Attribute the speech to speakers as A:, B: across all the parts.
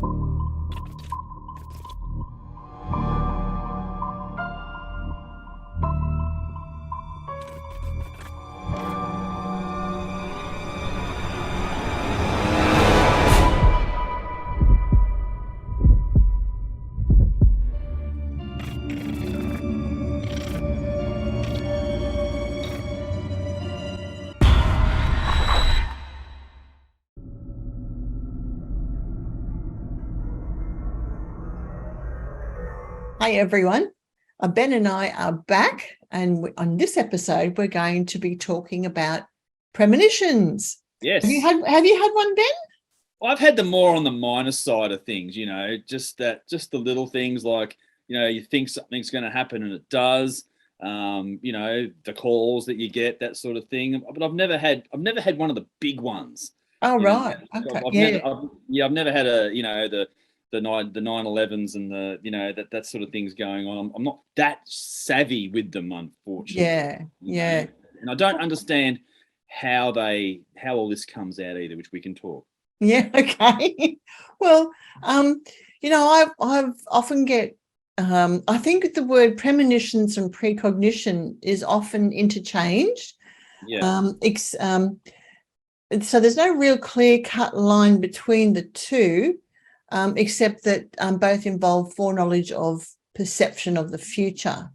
A: Hi, everyone. Ben and I are back, and on this episode, we're going to be talking about premonitions.
B: Yes.
A: Have you had one, Ben?
B: I've had them more on the minor side of things, just the little things like, you think something's going to happen and it does, the calls that you get, that sort of thing. But I've never had one of the big ones.
A: Oh, right. Okay.
B: I've never had the 9/11s and that sort of things going on. I'm not that savvy with them, unfortunately.
A: Yeah.
B: And I don't understand how all this comes out either, which we can talk.
A: Yeah. Okay. Well, I've often get. I think the word premonitions and precognition is often interchanged.
B: Yeah.
A: So there's no real clear-cut line between the two. Except that both involve foreknowledge of perception of the future.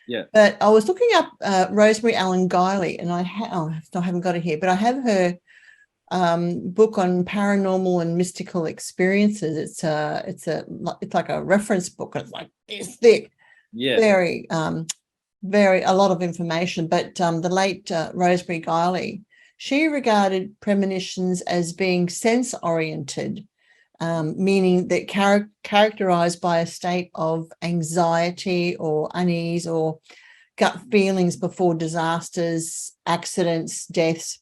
B: Yeah.
A: But I was looking up Rosemary Ellen Guiley, and I haven't got it here, but I have her book on paranormal and mystical experiences. It's like a reference book. It's like this thick.
B: Yeah.
A: Very a lot of information. But the late Rosemary Guiley, she regarded premonitions as being sense-oriented. Meaning that characterized by a state of anxiety or unease or gut feelings before disasters, accidents, deaths,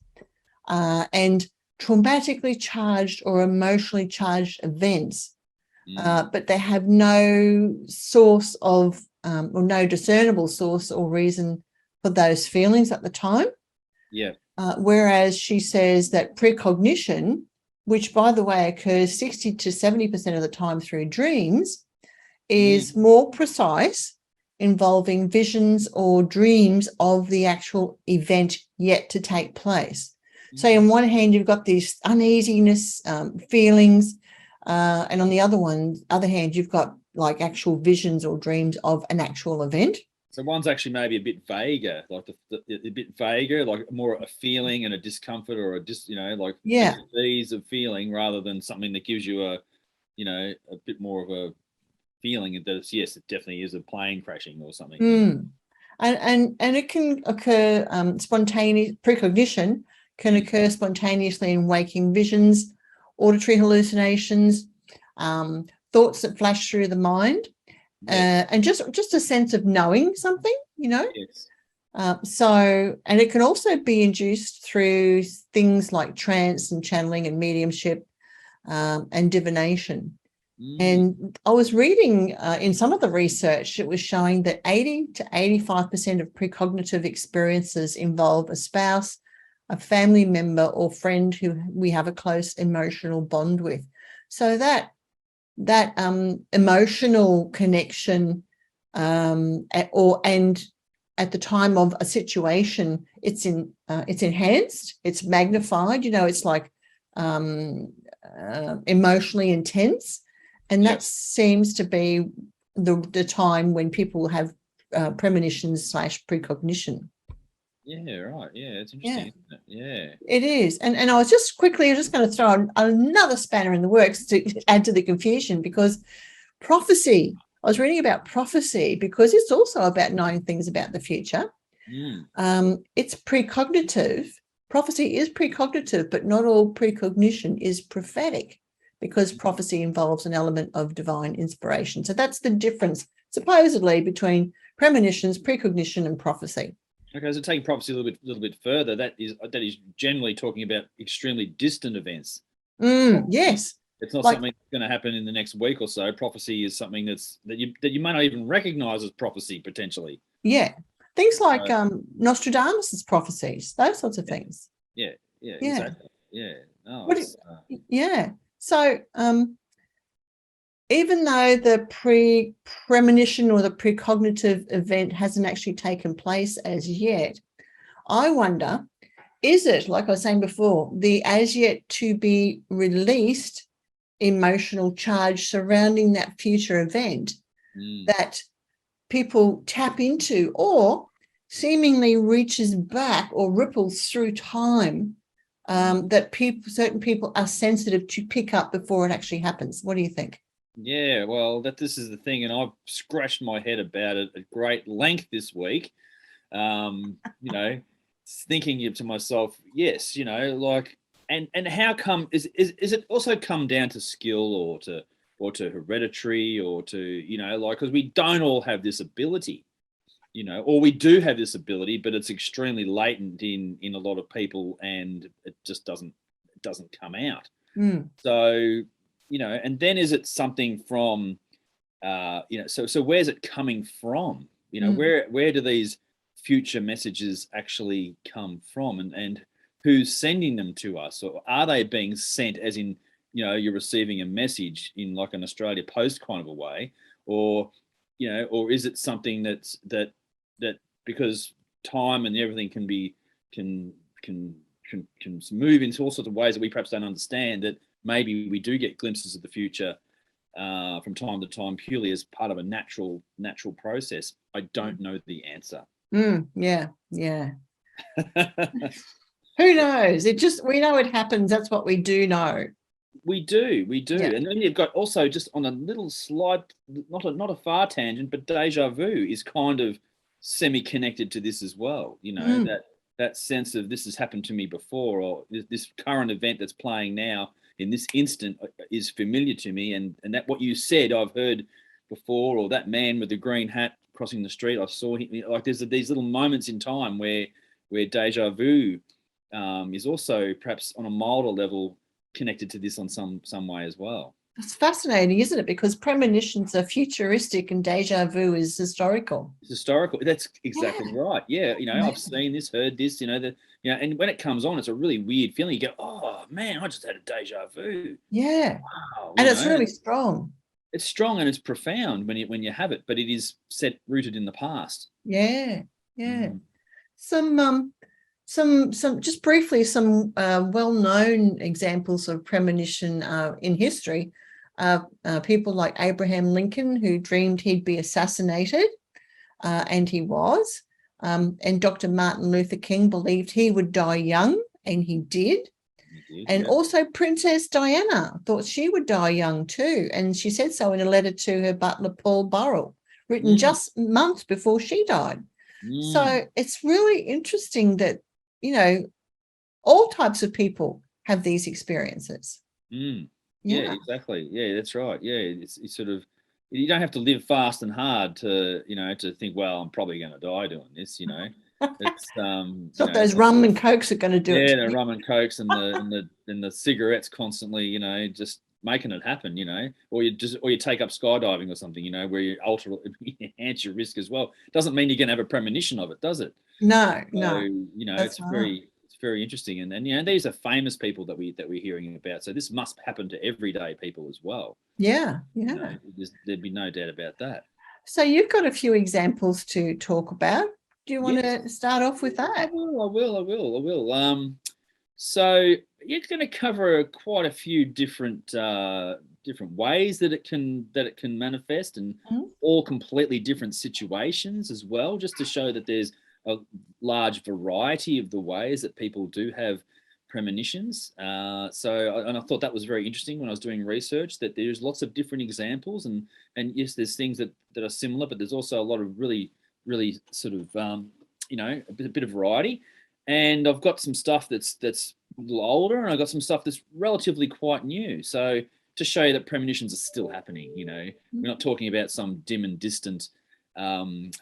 A: and traumatically charged or emotionally charged events, but they have no source of or no discernible source or reason for those feelings at the time.
B: Yeah.
A: Whereas she says that precognition, which, by the way, occurs 60 to 70% of the time through dreams, is more precise, involving visions or dreams of the actual event yet to take place. So on one hand, you've got these uneasiness feelings, and on the other hand, you've got like actual visions or dreams of an actual event.
B: So one's actually maybe a bit vaguer, like a bit vaguer, like more a feeling and a discomfort or a ease of feeling, rather than something that gives you a bit more of a feeling that it definitely is a plane crashing or something.
A: And it can occur spontaneous. Precognition can occur spontaneously in waking visions, auditory hallucinations, thoughts that flash through the mind. And just a sense of knowing something,
B: Yes.
A: And it can also be induced through things like trance and channeling and mediumship and divination. And I was reading in some of the research, it was showing that 80 to 85% of precognitive experiences involve a spouse, a family member or friend who we have a close emotional bond with. So that emotional connection and at the time of a situation, it's enhanced, it's magnified, it's like emotionally intense, and that seems to be the time when people have premonitions / precognition.
B: Yeah, right. Yeah, it's interesting, isn't it? Yeah.
A: It is. And I was just going to throw another spanner in the works to add to the confusion, because prophecy, I was reading about prophecy because it's also about knowing things about the future. It's precognitive. Prophecy is precognitive, but not all precognition is prophetic, because prophecy involves an element of divine inspiration. So that's the difference, supposedly, between premonitions, precognition, and prophecy.
B: Okay, so taking prophecy a little bit further, that is generally talking about extremely distant events.
A: Yes.
B: It's not something that's going to happen in the next week or so. Prophecy is something that you may not even recognize as prophecy, potentially.
A: Yeah. Things like Nostradamus' prophecies, those sorts of things.
B: Yeah, exactly. Yeah.
A: So even though the premonition or the precognitive event hasn't actually taken place as yet, I wonder, is it, like I was saying before, the as yet to be released emotional charge surrounding that future event that people tap into, or seemingly reaches back or ripples through time, that certain people are sensitive to pick up before it actually happens? What do you think?
B: Yeah, well, this is the thing, and I've scratched my head about it at great length this week. You know, thinking to myself, yes, you know, like, and how come is it also come down to skill or to hereditary or to, you know, like, because we don't all have this ability, you know, or we do have this ability, but it's extremely latent in a lot of people, and it just doesn't come out. So, you know, and then is it something from, you know, so where's it coming from? You know, where do these future messages actually come from, and who's sending them to us? Or are they being sent as in, you know, you're receiving a message in like an Australia Post kind of a way, or, you know, or is it something that because time and everything can move into all sorts of ways that we perhaps don't understand, that maybe we do get glimpses of the future from time to time purely as part of a natural process. I don't know the answer.
A: Yeah. Who knows? We know it happens. That's what we do know.
B: We do.
A: Yeah.
B: And then you've got also, just on a little slight, not a far tangent, but Deja Vu is kind of semi-connected to this as well. You know, that sense of this has happened to me before, or this current event that's playing now in this instant is familiar to me, and that what you said I've heard before, or that man with the green hat crossing the street, I saw him. Like, there's these little moments in time where Deja Vu is also perhaps on a milder level connected to this on some way as well.
A: It's fascinating, isn't it? Because premonitions are futuristic and deja vu is historical.
B: It's historical. That's exactly right. Yeah, you know, I've seen this, heard this, you know, and when it comes on, it's a really weird feeling. You go, oh man, I just had a deja vu.
A: Yeah.
B: Wow.
A: And it's really strong.
B: It's strong and it's profound when you have it, but it is rooted in the past.
A: Yeah. Some just briefly, some well-known examples of premonition in history. People like Abraham Lincoln, who dreamed he'd be assassinated, and he was. And Dr. Martin Luther King believed he would die young, and he did. And also Princess Diana thought she would die young too, and she said so in a letter to her butler, Paul Burrell, written just months before she died. So it's really interesting that, you know, all types of people have these experiences.
B: Yeah, exactly. Yeah, that's right. Yeah, it's sort of, you don't have to live fast and hard to, you know, to think, well, I'm probably going to die doing this, you know. It's
A: not those rum and cokes are going to do it.
B: Yeah, the rum and cokes and the cigarettes constantly, you know, just making it happen, you know, or you take up skydiving or something, you know, where you enhance your risk as well. Doesn't mean you're going to have a premonition of it, does it?
A: No.
B: You know, it's very interesting, and you know, these are famous people that we're hearing about. So this must happen to everyday people as well.
A: Yeah.
B: You know, there'd be no doubt about that.
A: So you've got a few examples to talk about. Do you want to start off with that?
B: I will. So it's going to cover quite a few different ways that it can manifest, and all completely different situations as well, just to show that there's a large variety of the ways that people do have premonitions. And I thought that was very interesting when I was doing research, that there's lots of different examples, and yes, there's things that are similar, but there's also a lot of really sort of you know, a bit of variety. And I've got some stuff that's a little older, and I've got some stuff that's relatively quite new. So to show you that premonitions are still happening, you know, we're not talking about some dim and distant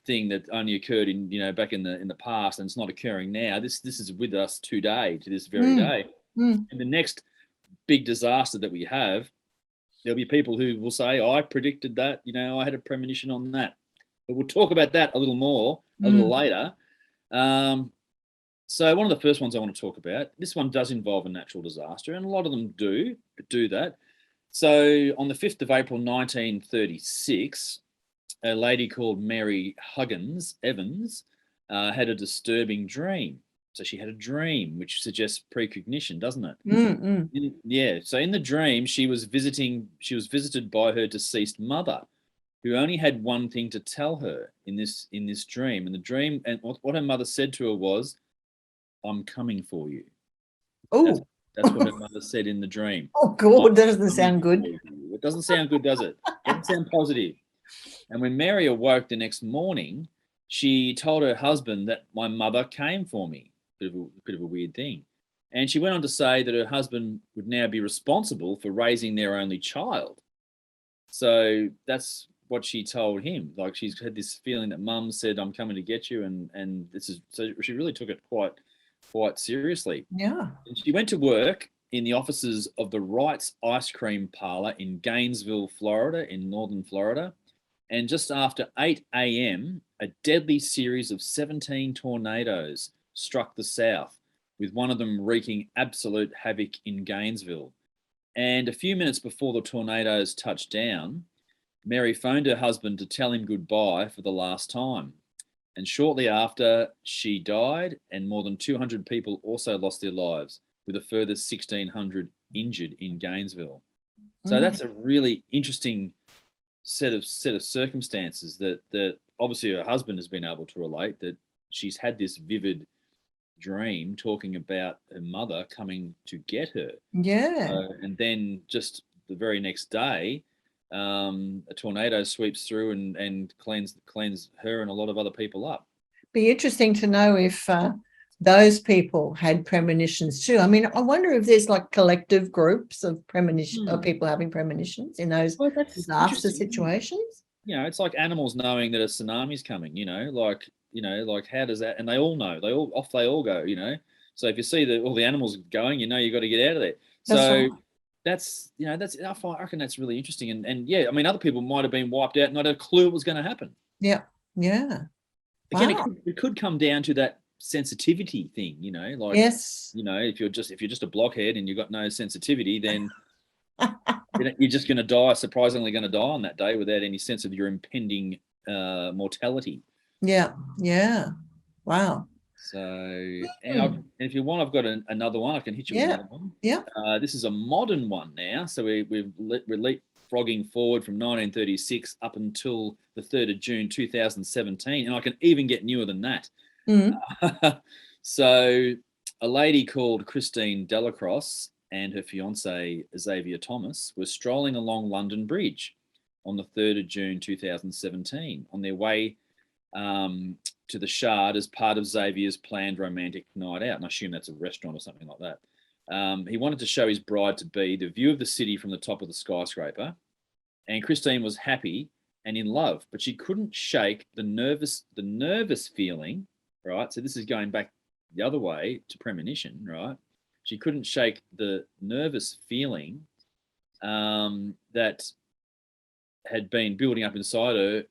B: thing that only occurred in, you know, back in the past, and it's not occurring now. This is with us today, to this very day. And the next big disaster that we have, there'll be people who will say, I predicted that, you know, I had a premonition on that. But we'll talk about that a little more a little later. So one of the first ones I want to talk about, this one does involve a natural disaster, and a lot of them do that. So on the 5th of April 1936, a lady called Mary Huggins Evans had a disturbing dream. So she had a dream, which suggests precognition, doesn't it? Yeah. So in the dream, she was visited by her deceased mother, who only had one thing to tell her in this dream. And the dream, and what her mother said to her was, "I'm coming for you."
A: Oh,
B: that's what her mother said in the dream.
A: oh, God, that doesn't sound good.
B: It doesn't sound good, does it? It doesn't sound positive. And when Mary awoke the next morning, she told her husband that my mother came for me. Bit of a weird thing. And she went on to say that her husband would now be responsible for raising their only child. So that's what she told him. Like, she's had this feeling that mum said, "I'm coming to get you," and this is, so she really took it quite seriously.
A: Yeah.
B: And she went to work in the offices of the Wright's Ice Cream Parlor in Gainesville, Florida, in northern Florida. And just after 8 a.m., a deadly series of 17 tornadoes struck the south, with one of them wreaking absolute havoc in Gainesville. And a few minutes before the tornadoes touched down, Mary phoned her husband to tell him goodbye for the last time. And shortly after, she died, and more than 200 people also lost their lives, with a further 1,600 injured in Gainesville. So that's a really interesting set of circumstances that obviously her husband has been able to relate, that she's had this vivid dream talking about her mother coming to get her.
A: Yeah.
B: And then just the very next day, a tornado sweeps through and cleans her and a lot of other people up.
A: Be interesting to know if those people had premonitions too. I mean, I wonder if there's like collective groups of premonition of people having premonitions in those disaster situations.
B: You know, it's like animals knowing that a tsunami's coming. Like how does that? And they all know. They all go. You know, so if you see all the animals going, you know you got to get out of there. That's I reckon that's really interesting. And yeah, I mean, other people might have been wiped out, not a clue what was going to happen.
A: Yeah.
B: Again, it could come down to that sensitivity thing, you know, like,
A: yes,
B: you know, if you're just a blockhead and you've got no sensitivity, then you're just going to die, surprisingly going to die on that day without any sense of your impending mortality.
A: Yeah. Wow.
B: So, and if you want, I've got another one. I can hit you with another one.
A: Yeah.
B: This is a modern one now. So we're leapfrogging forward from 1936 up until the 3rd of June 2017, and I can even get newer than that. So a lady called Christine Delacrosse and her fiance Xavier Thomas were strolling along London Bridge on the 3rd of June 2017 on their way to the Shard as part of Xavier's planned romantic night out. And I assume that's a restaurant or something like that. He wanted to show his bride-to-be the view of the city from the top of the skyscraper. And Christine was happy and in love, but she couldn't shake the nervous feeling, right? So this is going back the other way to premonition, right? She couldn't shake the nervous feeling that had been building up inside her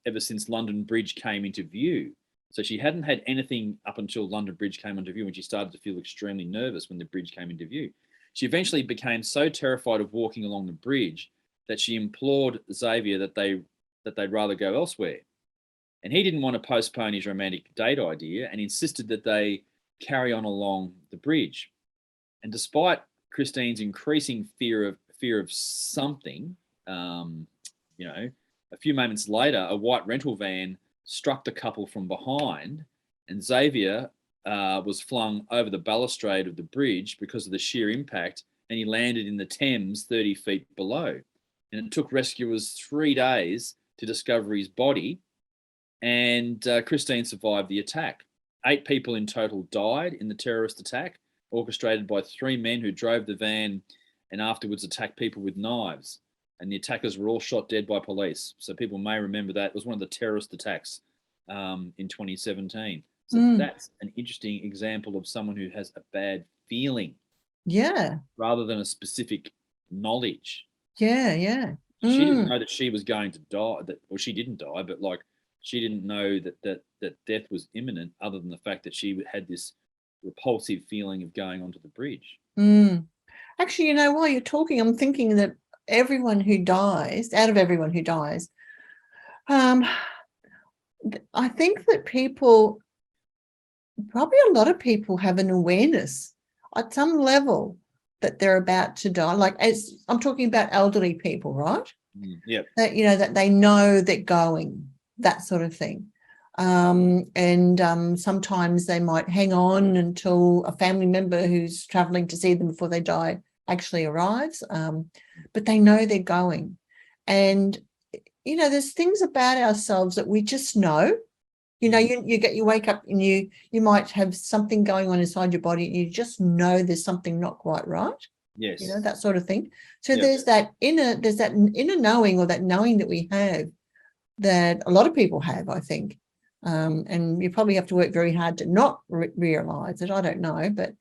B: ever since London Bridge came into view. So she hadn't had anything up until London Bridge came into view, and she started to feel extremely nervous when the bridge came into view. She eventually became so terrified of walking along the bridge that she implored Xavier that they'd rather go elsewhere. And he didn't want to postpone his romantic date idea and insisted that they carry on along the bridge. And despite Christine's increasing fear of something, a few moments later, a white rental van struck the couple from behind, and Xavier was flung over the balustrade of the bridge because of the sheer impact, and he landed in the Thames 30 feet below. And it took rescuers 3 days to discover his body, and Christine survived the attack. 8 people in total died in the terrorist attack, orchestrated by 3 men who drove the van and afterwards attacked people with knives. And the attackers were all shot dead by police. So people may remember that. It was one of the terrorist attacks in 2017. So that's an interesting example of someone who has a bad feeling.
A: Yeah.
B: Rather than a specific knowledge.
A: Yeah.
B: She didn't know that she was going to die, she didn't die, but like she didn't know that death was imminent, other than the fact that she had this repulsive feeling of going onto the bridge.
A: Actually, while you're talking, I'm thinking that out of everyone who dies, I think that probably a lot of people have an awareness at some level that they're about to die. Like, as I'm talking about elderly people, right?
B: Yeah.
A: That, that they know they're going, that sort of thing. And sometimes they might hang on until a family member who's traveling to see them before they die actually arrives. But they know they're going. And, there's things about ourselves that we just know. You wake up and you might have something going on inside your body and you just know there's something not quite right.
B: Yes.
A: That sort of thing. So there's that inner knowing, or that knowing that we have, that a lot of people have, I think. And you probably have to work very hard to not realize it. I don't know, but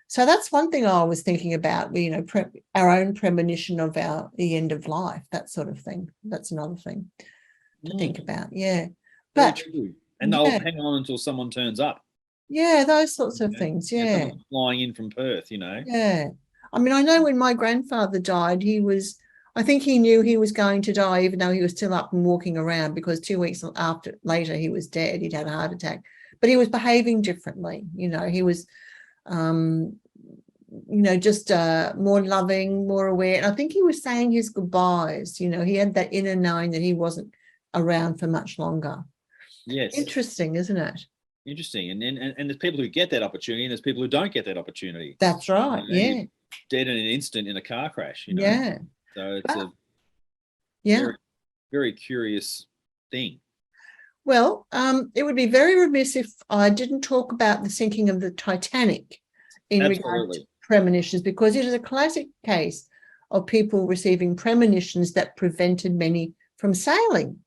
A: so that's one thing I was thinking about. Our own premonition of the end of life, that sort of thing. That's another thing to think about. Yeah. But
B: and they'll hang on until someone turns up.
A: Yeah, those sorts of things. Yeah.
B: Someone flying in from Perth,
A: Yeah. I mean, I know when my grandfather died, I think he knew he was going to die, even though he was still up and walking around, because 2 weeks later he was dead. He'd had a heart attack, but he was behaving differently. He was, just more loving, more aware. And I think he was saying his goodbyes. He had that inner knowing that he wasn't around for much longer.
B: Yes.
A: Interesting, isn't it?
B: Interesting. And there's people who get that opportunity, and there's people who don't get that opportunity.
A: That's right. Yeah.
B: Dead in an instant in a car crash.
A: Yeah.
B: So it's a
A: very,
B: very curious thing.
A: Well, it would be very remiss if I didn't talk about the sinking of the Titanic in regard to premonitions, because it is a classic case of people receiving premonitions that prevented many from sailing.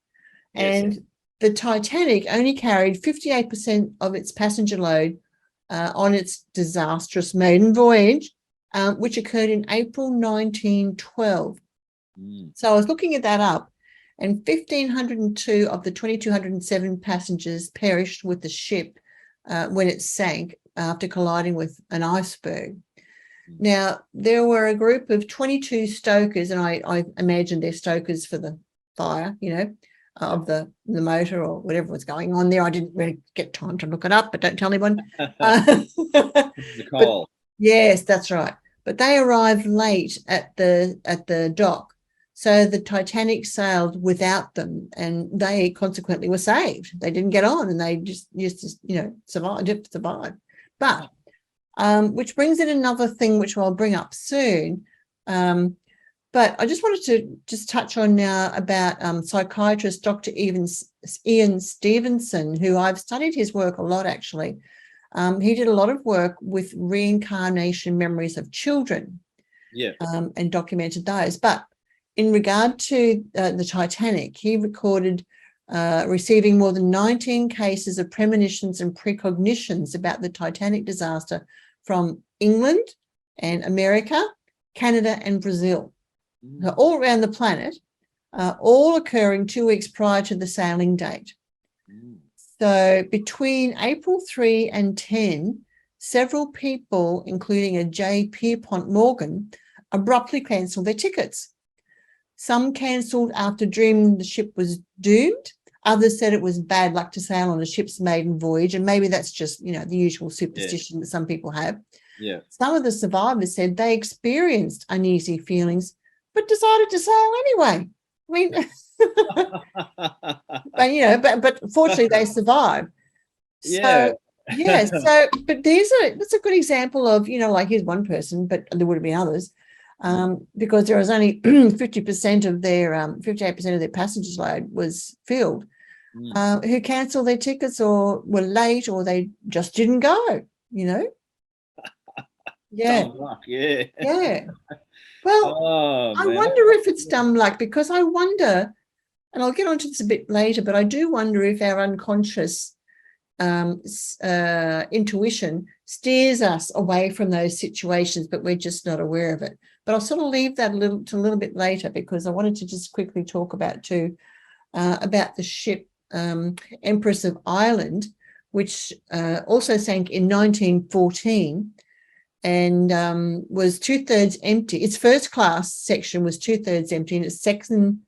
B: Yes.
A: And the Titanic only carried 58% of its passenger load on its disastrous maiden voyage, which occurred in April 1912. So I was looking at that up, and 1,502 of the 2,207 passengers perished with the ship when it sank after colliding with an iceberg. Now, there were a group of 22 stokers, and I imagine they're stokers for the fire, of the motor or whatever was going on there. I didn't really get time to look it up, but don't tell anyone.
B: Nicole.
A: Yes, that's right. But they arrived late at the dock, so the Titanic sailed without them, and they consequently were saved. They didn't get on, and they just survived. But which brings in another thing, which I'll bring up soon. But I just wanted to touch on now about psychiatrist Dr. Evans Ian Stevenson, who I've studied his work a lot, actually. He did a lot of work with reincarnation memories of children, and documented those. But in regard to the Titanic, he recorded receiving more than 19 cases of premonitions and precognitions about the Titanic disaster from England and America, Canada, and Brazil. All around the planet, all occurring 2 weeks prior to the sailing date. So between April 3 and 10, several people, including a J. Pierpont Morgan, abruptly cancelled their tickets. Some cancelled after dreaming the ship was doomed. Others said it was bad luck to sail on a ship's maiden voyage, and maybe that's just, the usual superstition that some people have.
B: Yeah.
A: Some of the survivors said they experienced uneasy feelings, but decided to sail anyway. I mean, but fortunately they survived.
B: Yeah.
A: But that's a good example of, like, here's one person, but there would have been others, because there was only 58% of their passengers load was filled, who cancelled their tickets or were late, or they just didn't go, Yeah. Yeah. Well, I wonder if it's dumb luck, because I wonder, and I'll get onto this a bit later, but I do wonder if our unconscious intuition steers us away from those situations, but we're just not aware of it. But I'll sort of leave that a little bit later, because I wanted to just quickly talk about the ship Empress of Ireland, which also sank in 1914. and was 2/3 empty. Its first class section was 2/3 empty, and its second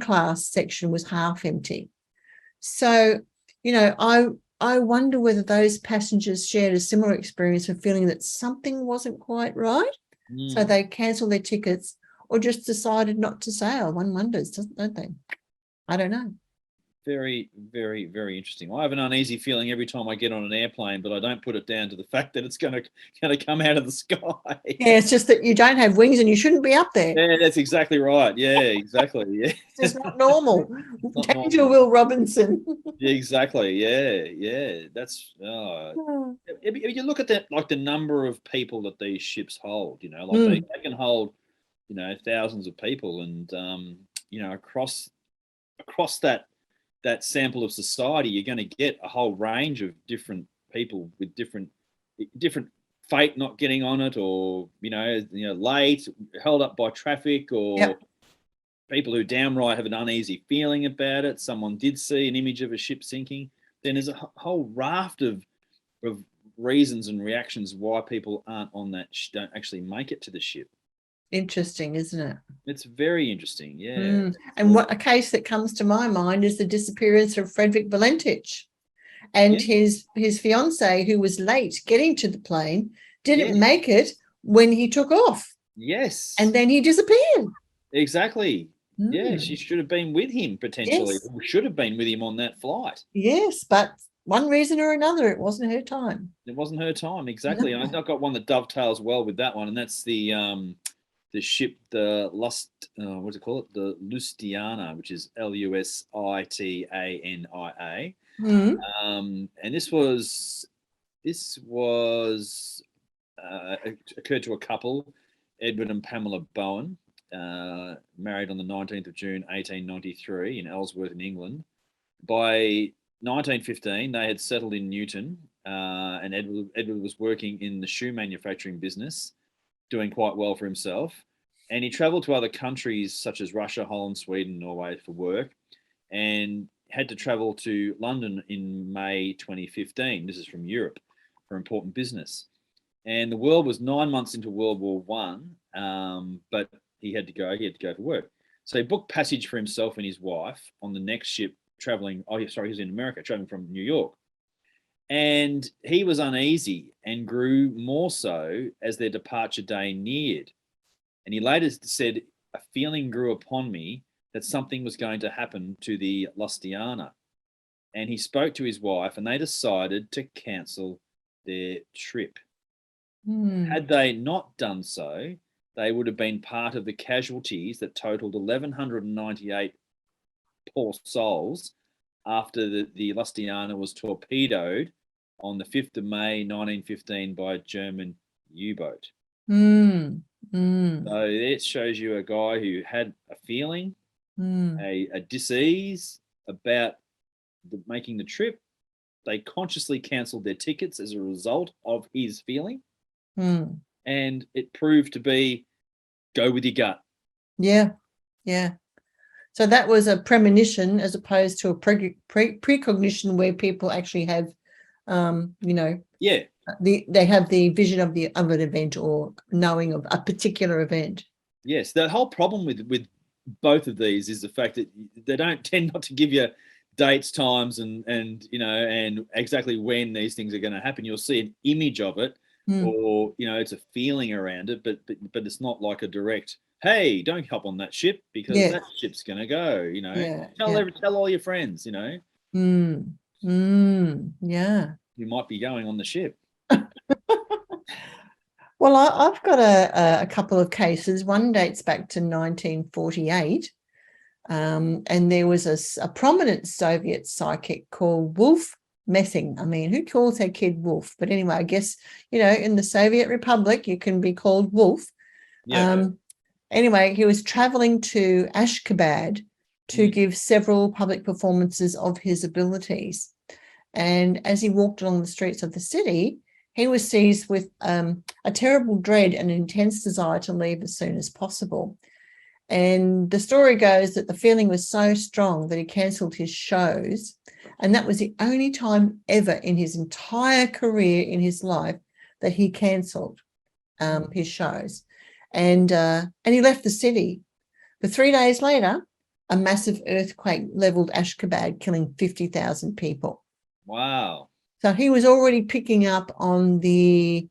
A: class section was half empty. So, I wonder whether those passengers shared a similar experience of feeling that something wasn't quite right. So they cancelled their tickets or just decided not to sail. One wonders, don't they? I don't know.
B: Very, very, very interesting. I have an uneasy feeling every time I get on an airplane, but I don't put it down to the fact that it's going to come out of the sky.
A: Yeah, it's just that you don't have wings and you shouldn't be up there.
B: Yeah, that's exactly right. Yeah, exactly. Yeah,
A: it's not normal.
B: Not
A: Danger,
B: normal.
A: Will Robinson.
B: Yeah, exactly. Yeah. That's if you look at that, like the number of people that these ships hold, they can hold, thousands of people, and across that sample of society, you're going to get a whole range of different people with different fate, not getting on it, or late, held up by traffic, or people who downright have an uneasy feeling about it. Someone did see an image of a ship sinking. Then there's a whole raft of reasons and reactions why people aren't on that, don't actually make it to the ship.
A: Interesting, isn't it?
B: It's very interesting, yeah.
A: And what a case that comes to my mind is the disappearance of Frederick Valentich, and his fiancée, who was late getting to the plane, didn't make it when he took off.
B: Yes.
A: And then he disappeared.
B: Exactly. Yeah, she should have been with him potentially.
A: Yes.
B: Or should have been with him on that flight.
A: Yes, but one reason or another, it wasn't her time.
B: It wasn't her time, exactly. No. And I've got one that dovetails well with that one, and that's the ship, the what do you call it? The Lustiana, which is Lusitania. And this was occurred to a couple, Edward and Pamela Bowen, married on the 19th of June 1893 in Ellsworth in England. By 1915, they had settled in Newton, and Edward was working in the shoe manufacturing business, doing quite well for himself. And he travelled to other countries such as Russia, Holland, Sweden, Norway for work, and had to travel to London in May 2015. This is from Europe for important business. And the world was 9 months into World War One, but he had to go for work. So he booked passage for himself and his wife on the next ship traveling. He was in America, traveling from New York. And he was uneasy and grew more so as their departure day neared. And he later said, "A feeling grew upon me that something was going to happen to the Lustiana." And he spoke to his wife, and they decided to cancel their trip. Had they not done so, they would have been part of the casualties that totaled 1,198 poor souls after the Lustiana was torpedoed on the 5th of May 1915 by a German U-boat. So it shows you a guy who had a feeling, a dis-ease about making the trip. They consciously cancelled their tickets as a result of his feeling. And it proved to be go with your gut. Yeah.
A: So that was a premonition as opposed to a precognition, where people actually have, they have the vision of an event or knowing of a particular event.
B: Yes, the whole problem with both of these is the fact that they don't tend not to give you dates, times, and exactly when these things are going to happen. You'll see an image of it, or it's a feeling around it, but it's not like a direct, hey, don't hop on that ship because that ship's going to go. Tell all your friends. You might be going on the ship.
A: Well, I've got a couple of cases. One dates back to 1948, and there was a prominent Soviet psychic called Wolf Messing. I mean, who calls their kid Wolf? But anyway, I guess, in the Soviet Republic, you can be called Wolf.
B: Yeah.
A: Anyway, he was traveling to Ashgabat to give several public performances of his abilities. And as he walked along the streets of the city, he was seized with a terrible dread and an intense desire to leave as soon as possible. And the story goes that the feeling was so strong that he cancelled his shows. And that was the only time ever in his entire career in his life that he cancelled. his shows, and he left the city. But 3 days later, a massive earthquake leveled Ashgabat, killing 50,000 people.
B: Wow.
A: So he was already picking up on the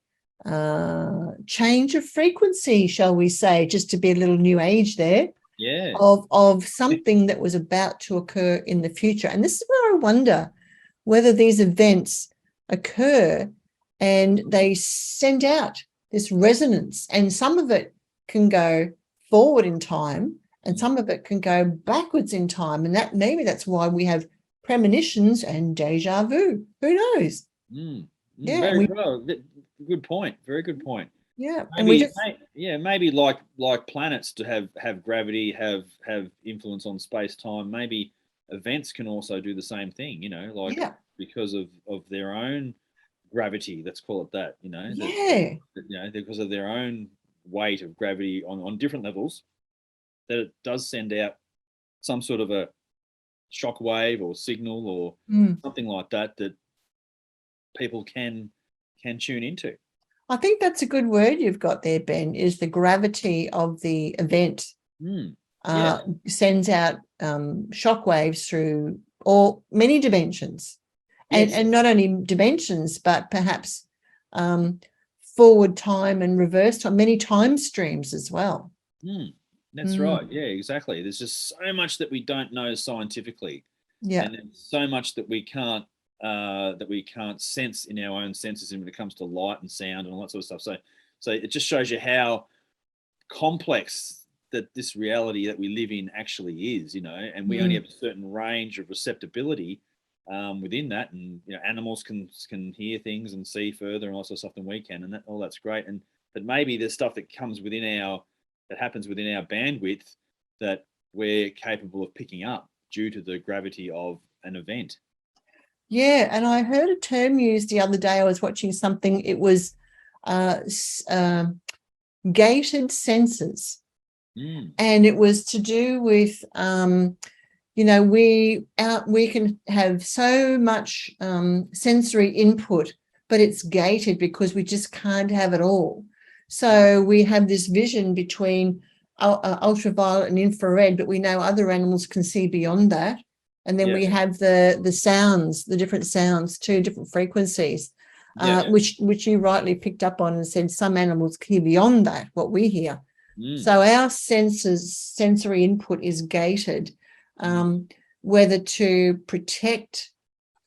A: change of frequency, shall we say, just to be a little new age there.
B: Yeah.
A: Of something that was about to occur in the future. And this is where I wonder whether these events occur and they send out this resonance, and some of it can go forward in time and some of it can go backwards in time. And that maybe that's why we have premonitions and deja vu. Who knows?
B: Yeah, very well. Good point. Very good point.
A: Yeah,
B: maybe, maybe like planets to have gravity, have influence on space time. Maybe events can also do the same thing. You know, like because of their own gravity. Let's call it that. You know, because of their own weight of gravity on different levels, that it does send out some sort of a shock wave or signal or something like that people can tune into.
A: I think that's a good word you've got there, Ben, is the gravity of the event sends out shock waves through many dimensions. And not only dimensions, but perhaps forward time and reverse time, many time streams as well.
B: That's right. Yeah, exactly. There's just so much that we don't know scientifically.
A: Yeah.
B: And there's so much that we can't sense in our own senses when it comes to light and sound and all that sort of stuff. So it just shows you how complex that this reality that we live in actually is, you know, and we only have a certain range of receptibility within that. And, you know, animals can hear things and see further and all sorts of stuff than we can. And all that's great. But maybe there's stuff that happens within our bandwidth that we're capable of picking up due to the gravity of an event.
A: Yeah, and I heard a term used the other day. I was watching something. It was gated senses, and it was to do with you know, we can have so much sensory input, but it's gated because we just can't have it all. So we have this vision between ultraviolet and infrared, but we know other animals can see beyond that. And then we have the sounds, the different sounds, two different frequencies, which you rightly picked up on and said some animals hear beyond that, what we hear. So our sensory input is gated, whether to protect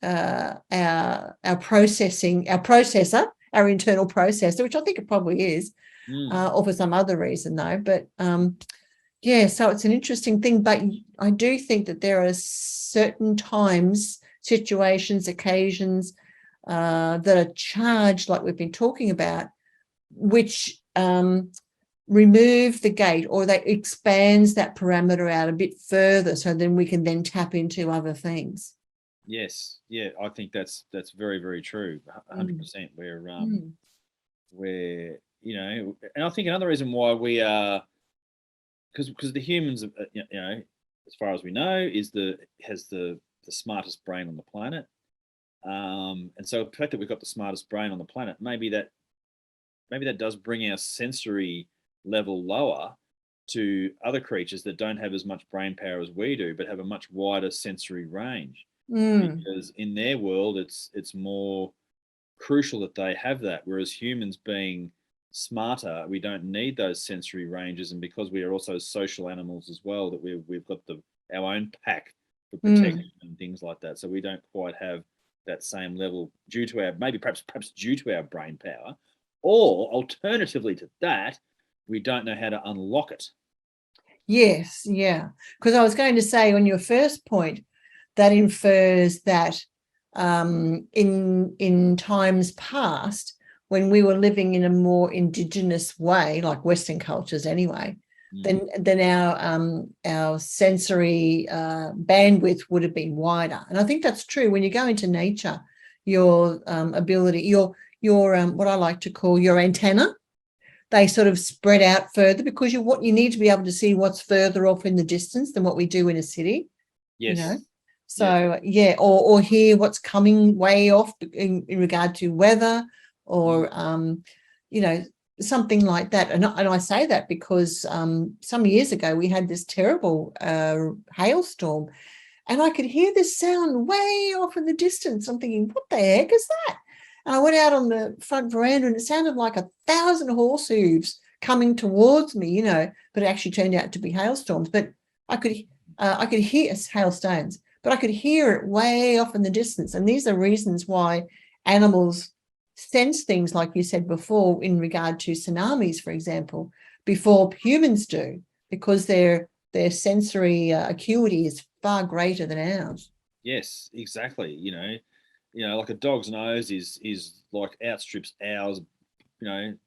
A: our processor, our internal processor, which I think it probably is, or for some other reason though. But so it's an interesting thing. But I do think that there are certain times, situations, occasions that are charged, like we've been talking about, which remove the gate, or that expands that parameter out a bit further, so then we can then tap into other things.
B: Yes, yeah, I think that's very, very true. 100%. Where you know, and I think another reason why we are, because the humans, you know, as far as we know, has the smartest brain on the planet, and so the fact that we've got the smartest brain on the planet, maybe that does bring our sensory level lower to other creatures that don't have as much brain power as we do, but have a much wider sensory range. Because in their world, it's more crucial that they have that, whereas humans being smarter, we don't need those sensory ranges, and because we are also social animals as well, that we've got our own pack for protection and things like that, so we don't quite have that same level due to our perhaps due to our brain power, or alternatively to that, we don't know how to unlock it.
A: Yes, yeah, because I was going to say on your first point, that infers that in times past, when we were living in a more indigenous way, like Western cultures anyway, then our sensory bandwidth would have been wider. And I think that's true. When you go into nature, your ability, your what I like to call your antenna, they sort of spread out further, because you need to be able to see what's further off in the distance than what we do in a city.
B: Yes.
A: You know? So or hear what's coming way off in regard to weather, or you know, something like that. And I say that because some years ago we had this terrible hailstorm, and I could hear this sound way off in the distance. I'm thinking, what the heck is that? And I went out on the front veranda, and it sounded like 1,000 horse hooves coming towards me, you know, but it actually turned out to be hailstorms. But I could hear hailstones, but I could hear it way off in the distance. And these are reasons why animals sense things, like you said before, in regard to tsunamis, for example, before humans do, because their sensory acuity is far greater than ours.
B: Yes, exactly. Like a dog's nose is like outstrips ours,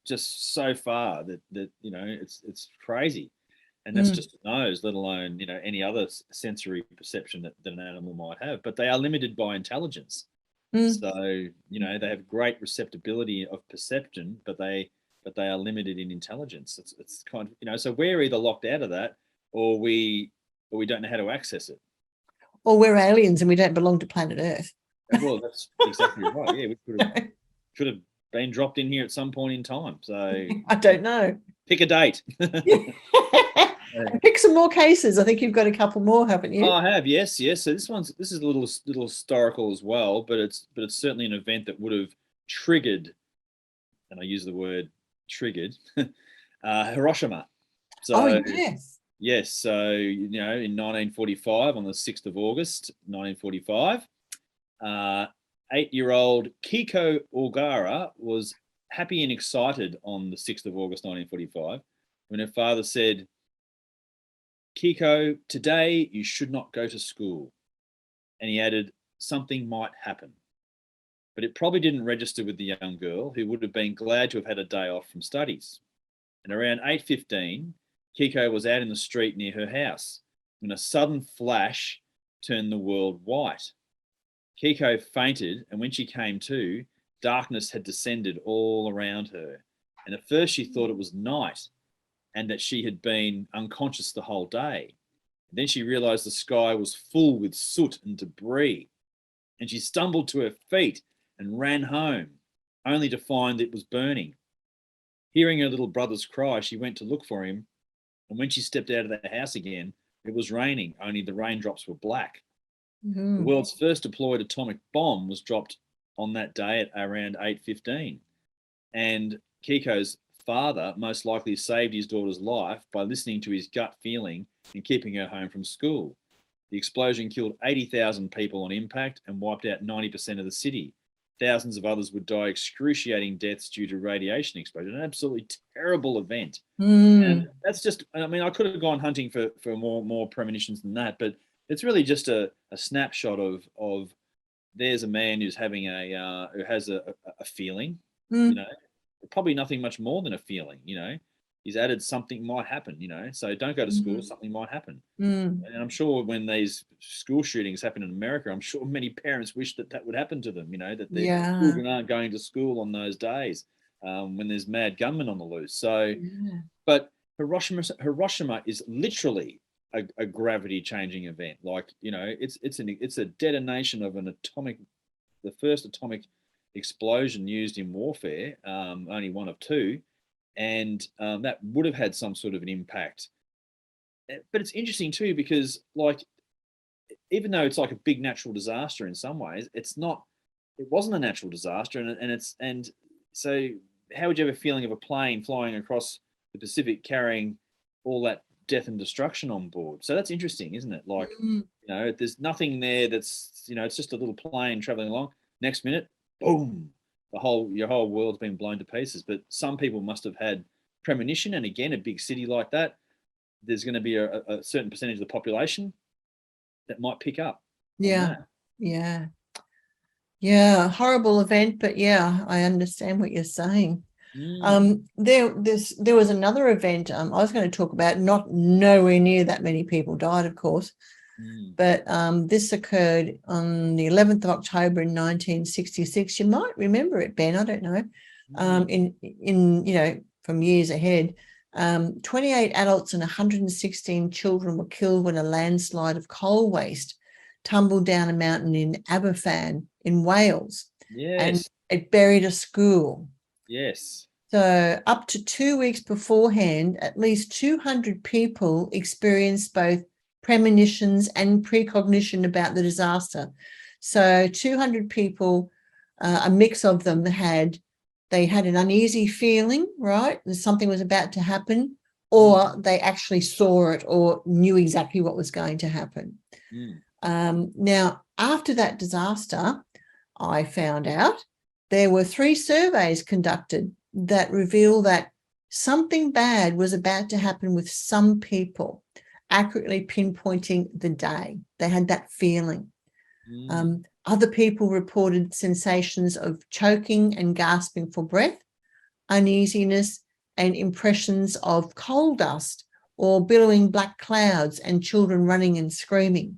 B: just so far that it's crazy. And that's just a nose, let alone, any other sensory perception that an animal might have. But they are limited by intelligence. So, they have great receptibility of perception, but they are limited in intelligence. It's kind of, so we're either locked out of that, or we don't know how to access it.
A: Or we're aliens and we don't belong to planet Earth.
B: Well, that's exactly right. Yeah, we could have been dropped in here at some point in time. So
A: I don't know.
B: Pick a date.
A: Pick some more cases. I think you've got a couple more, haven't you?
B: Oh, I have, yes. So this is a little historical as well, but it's certainly an event that would have triggered, and I use the word triggered, Hiroshima. So,
A: yes.
B: Yes, so in 1945, on the 6th of August, 1945, 8-year-old Kiko Ogara was happy and excited on the 6th of August 1945 when her father said, "Kiko, today you should not go to school." And he added, "Something might happen." But it probably didn't register with the young girl, who would have been glad to have had a day off from studies. And around 8:15, Kiko was out in the street near her house when a sudden flash turned the world white. Kiko fainted, and when she came to, darkness had descended all around her. And at first she thought it was night and that she had been unconscious the whole day. And then she realized the sky was full with soot and debris. And she stumbled to her feet and ran home, only to find it was burning. Hearing her little brother's cry, she went to look for him. And when she stepped out of the house again, it was raining, only the raindrops were black.
A: Mm-hmm.
B: The world's first deployed atomic bomb was dropped on that day at around 8:15. And Kiko's father most likely saved his daughter's life by listening to his gut feeling and keeping her home from school. The explosion killed 80,000 people on impact and wiped out 90% of the city. Thousands of others would die excruciating deaths due to radiation exposure. An absolutely terrible event. And that's just, I mean, I could have gone hunting for more premonitions than that, but it's really just a snapshot of there's a man who's having who has a feeling, probably nothing much more than a feeling, he's added something might happen, so don't go to school, something might happen. And I'm sure when these school shootings happen in America, I'm sure many parents wish that would happen to them, that their children aren't going to school on those days when there's mad gunmen on the loose. So, but Hiroshima is literally a gravity changing event. Like, it's a detonation of the first atomic explosion used in warfare, only one of two, and that would have had some sort of an impact. But it's interesting too, because like, even though it's like a big natural disaster in some ways, it wasn't a natural disaster, and so how would you have a feeling of a plane flying across the Pacific carrying all that death and destruction on board? So that's interesting, isn't it? Like, there's nothing there that's, it's just a little plane traveling along. Next minute, boom, your whole world's been blown to pieces. But some people must have had premonition, and again, a big city like that, there's going to be a certain percentage of the population that might pick up.
A: Yeah. Horrible event, but I understand what you're saying. There was another event I was going to talk about, nowhere near that many people died, of course, but this occurred on the 11th of October in 1966. You might remember it, Ben, I don't know. In from years ahead, 28 adults and 116 children were killed when a landslide of coal waste tumbled down a mountain in Aberfan in Wales.
B: Yes.
A: And it buried a school.
B: Yes.
A: So up to 2 weeks beforehand, at least 200 people experienced both premonitions and precognition about the disaster. So 200 people, a mix of them had an uneasy feeling, right? That something was about to happen, or they actually saw it or knew exactly what was going to happen. Now, after that disaster, I found out there were 3 surveys conducted that reveal that something bad was about to happen with some people, accurately pinpointing the day. They had that feeling. Other people reported sensations of choking and gasping for breath, uneasiness, and impressions of coal dust or billowing black clouds and children running and screaming.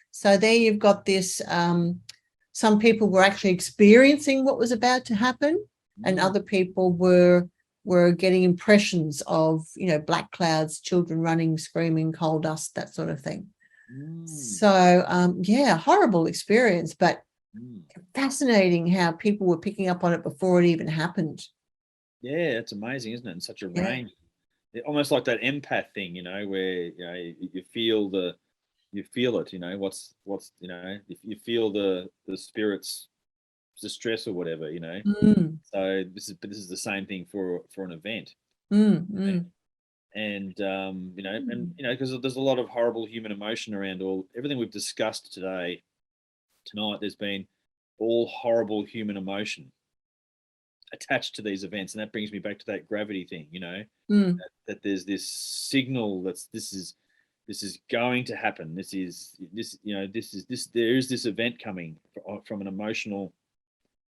A: So there you've got this, some people were actually experiencing what was about to happen, and other people were getting impressions of, black clouds, children running, screaming, coal dust, that sort of thing. So, horrible experience, but fascinating how people were picking up on it before it even happened.
B: Yeah, it's amazing, isn't it? In such a range. Almost like that empath thing, where you feel it, what's you feel the spirit's distress or whatever, So this is the same thing for an event. And because there's a lot of horrible human emotion around everything we've discussed tonight, there's been all horrible human emotion attached to these events, and that brings me back to that gravity thing, that there's this signal this is going to happen. There is this event coming from an emotional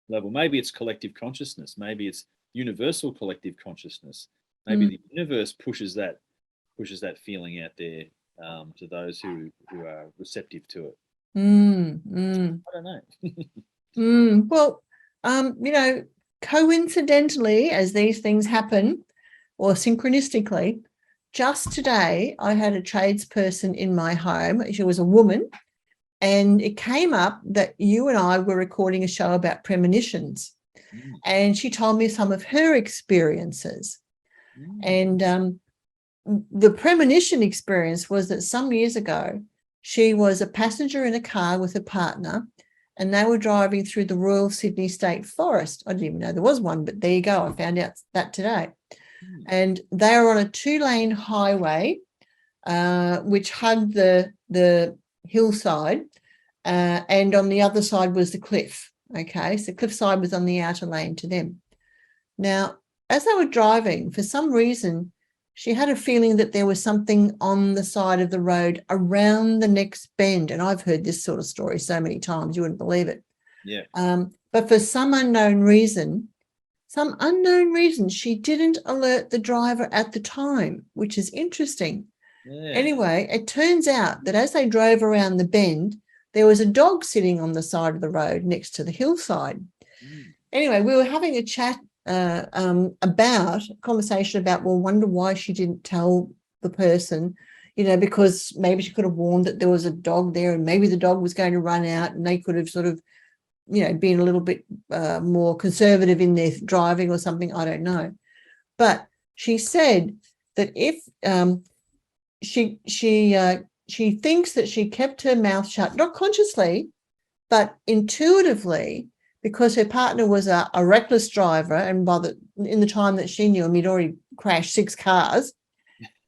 B: level. Maybe it's collective consciousness, maybe it's universal collective consciousness, maybe the universe pushes that feeling out there to those who are receptive to it. I don't know.
A: Well, coincidentally, as these things happen, or synchronistically, just today I had a tradesperson in my home. She was a woman, and it came up that you and I were recording a show about premonitions, and she told me some of her experiences. And the premonition experience was that some years ago, she was a passenger in a car with a partner, and they were driving through the Royal Sydney State Forest. I didn't even know there was one, but there you go. I found out that today. And they were on a 2-lane highway, which hugged the hillside, and on the other side was the cliff. Okay, so cliffside was on the outer lane to them. Now, as they were driving, for some reason, she had a feeling that there was something on the side of the road around the next bend. And I've heard this sort of story so many times, you wouldn't believe it.
B: Yeah.
A: But for some unknown reason, she didn't alert the driver at the time, which is interesting.
B: Yeah.
A: Anyway, it turns out that as they drove around the bend, there was a dog sitting on the side of the road next to the hillside. Anyway, we were having a chat conversation about, well, wonder why she didn't tell the person, because maybe she could have warned that there was a dog there, and maybe the dog was going to run out, and they could have sort of, been a little bit more conservative in their driving or something. I don't know. But she said that if she thinks that she kept her mouth shut, not consciously, but intuitively, because her partner was a reckless driver, and in the time that she knew him, he'd already crashed 6 cars.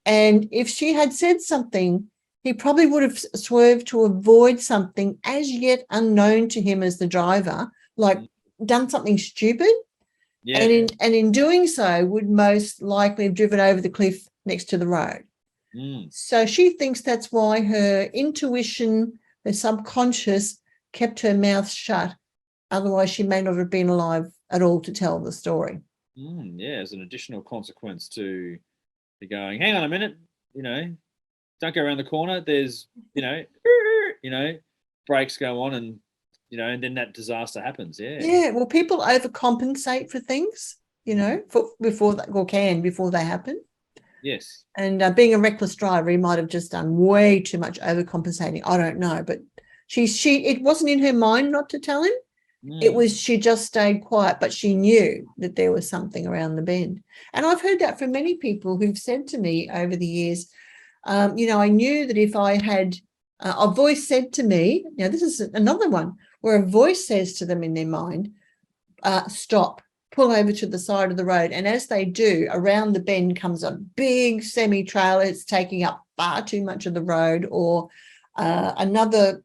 A: And if she had said something, he probably would have swerved to avoid something as yet unknown to him as the driver, like done something stupid. Yeah. And in doing so, would most likely have driven over the cliff next to the road. So she thinks that's why her intuition, her subconscious, kept her mouth shut. Otherwise, she may not have been alive at all to tell the story.
B: Yeah, as an additional consequence to going, hang on a minute, don't go around the corner. There's, brakes go on, and and then that disaster happens. Yeah.
A: Yeah. Well, people overcompensate for things, before they happen.
B: Yes.
A: And being a reckless driver, he might have just done way too much overcompensating. I don't know, but it wasn't in her mind not to tell him. It was, she just stayed quiet, but she knew that there was something around the bend. And I've heard that from many people who've said to me over the years, I knew that if I had a voice said to me, now this is another one where a voice says to them in their mind, stop, pull over to the side of the road. And as they do, around the bend comes a big semi-trailer. It's taking up far too much of the road, or another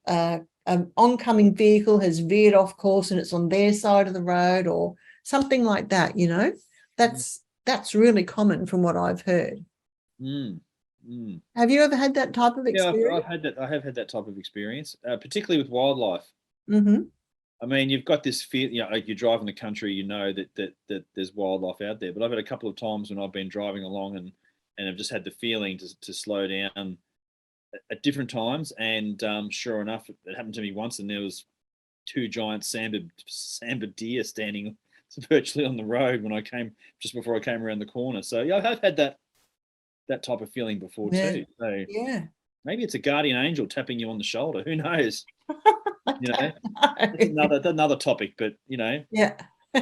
A: oncoming vehicle has veered off course and it's on their side of the road, or something like that. That's really common from what I've heard. Have you ever had that type of experience?
B: Yeah, I've had that. I have had that type of experience, particularly with wildlife.
A: Mm-hmm.
B: I mean, you've got this fear, like you drive in the country, that there's wildlife out there. But I've had a couple of times when I've been driving along and I've just had the feeling to slow down at different times. And sure enough, it happened to me once, and there was two giant sambar deer standing virtually on the road when I came, just before I came around the corner. So yeah, I have had that type of feeling before too. So
A: yeah,
B: maybe it's a guardian angel tapping you on the shoulder. Who knows?
A: That's
B: another topic, but
A: yeah.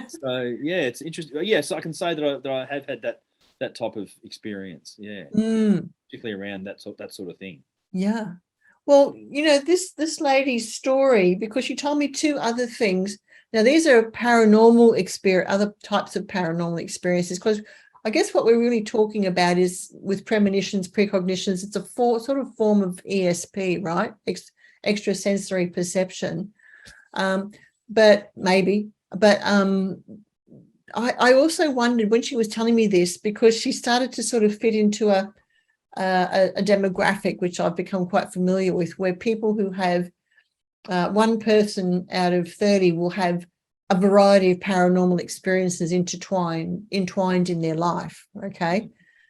B: So yeah, it's interesting. Yeah, so I can say that I have had that type of experience. Yeah, particularly around that sort of thing.
A: Yeah. Well, this lady's story, because she told me two other things. Now, these are paranormal experience, other types of paranormal experiences, because I guess what we're really talking about is with premonitions, precognitions, it's a sort of form of ESP, right? Extrasensory perception. But I also wondered when she was telling me this, because she started to sort of fit into a demographic which I've become quite familiar with, where people who have one person out of 30 will have a variety of paranormal experiences entwined in their life. Okay,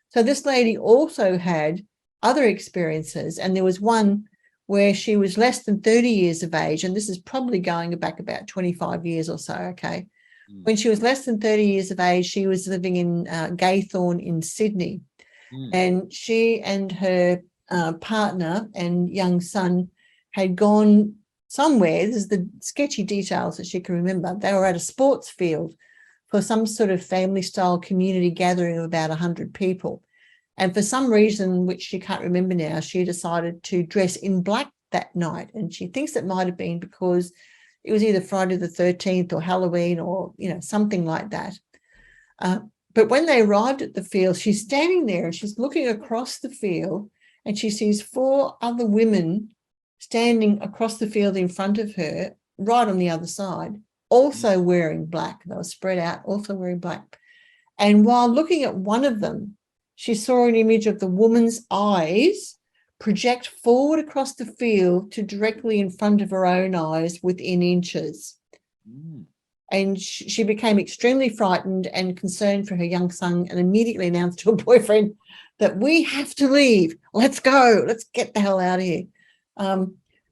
A: so this lady also had other experiences, and there was one where she was less than 30 years of age, and this is probably going back about 25 years or so. Okay, when she was less than 30 years of age, she was living in Gaythorne in Sydney. And she and her partner and young son had gone somewhere. This is the sketchy details that she can remember. They were at a sports field for some sort of family-style community gathering of about 100 people. And for some reason, which she can't remember now, she decided to dress in black that night. And she thinks it might have been because it was either Friday the 13th or Halloween or, something like that. But when they arrived at the field, she's standing there and she's looking across the field, and she sees four other women standing across the field in front of her, right on the other side, also wearing black. They were spread out, also wearing black. And while looking at one of them, she saw an image of the woman's eyes project forward across the field to directly in front of her own eyes within inches. And she became extremely frightened and concerned for her young son, and immediately announced to her boyfriend that we have to leave. Let's go. Let's get the hell out of here.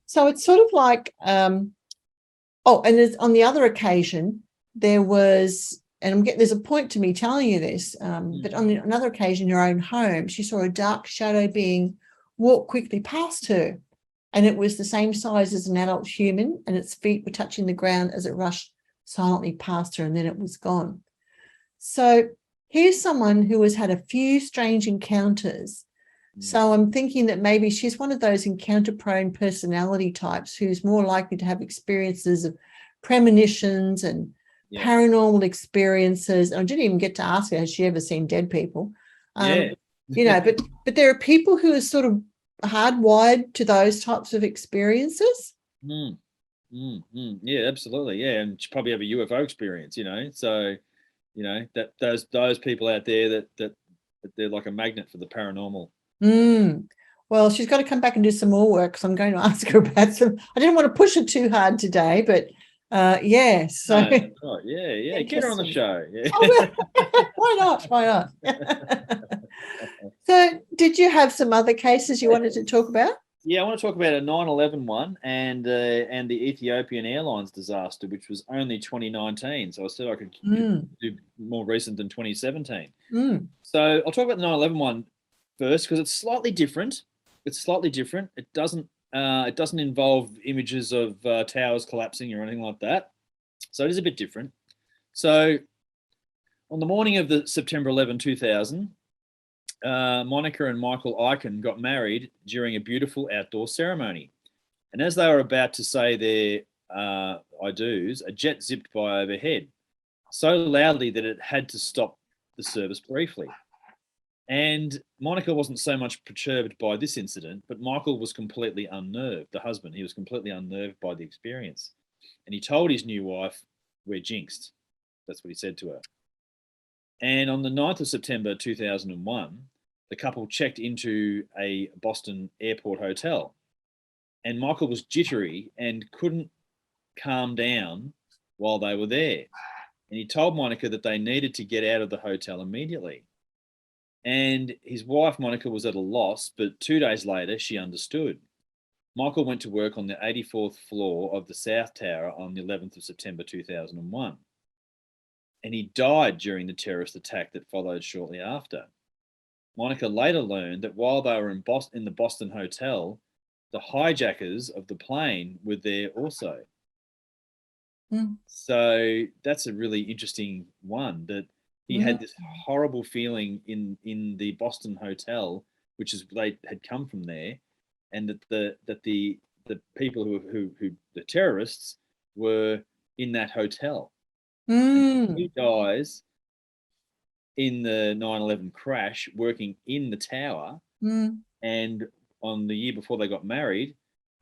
A: So it's sort of like, and on the other occasion, there was, and there's a point to me telling you this, but on another occasion in her own home, she saw a dark shadow being walk quickly past her. And it was the same size as an adult human, and its feet were touching the ground as it rushed silently past her, and then it was gone. So here's someone who has had a few strange encounters. So I'm thinking that maybe she's one of those encounter-prone personality types who's more likely to have experiences of premonitions and paranormal experiences. I didn't even get to ask her, has she ever seen dead people? But there are people who are sort of hardwired to those types of experiences.
B: Yeah, absolutely. Yeah, and she probably have a UFO experience, So, that those people out there that they're like a magnet for the paranormal.
A: Well, she's got to come back and do some more work, because I'm going to ask her about some. I didn't want to push her too hard today, but yeah. So
B: no, right. Yeah. Get her on the show. Yeah.
A: Why not? So, did you have some other cases you wanted to talk about?
B: Yeah, I want to talk about a 9/11 one and the Ethiopian Airlines disaster, which was only 2019. So I said I could do more recent than 2017. So I'll talk about the 9/11 one first, because it's slightly different. It doesn't involve images of towers collapsing or anything like that. So it is a bit different. So on the morning of the September 11, 2000, Monica and Michael Eichen got married during a beautiful outdoor ceremony. And as they were about to say their I do's, a jet zipped by overhead so loudly that it had to stop the service briefly. And Monica wasn't so much perturbed by this incident, but Michael was completely unnerved, the husband. He was completely unnerved by the experience. And he told his new wife, "We're jinxed." That's what he said to her. And on the 9th of September 2001, the couple checked into a Boston airport hotel. And Michael was jittery and couldn't calm down while they were there. And he told Monica that they needed to get out of the hotel immediately. And his wife, Monica, was at a loss, but 2 days later, she understood. Michael went to work on the 84th floor of the South Tower on the 11th of September 2001. And he died during the terrorist attack that followed shortly after. Monica later learned that while they were in the Boston hotel, the hijackers of the plane were there also. So that's a really interesting one, that he had this horrible feeling in the Boston hotel, which is they had come from there, and that the people who the terrorists were in that hotel. He dies in the 9/11 crash working in the tower, and on the year before they got married,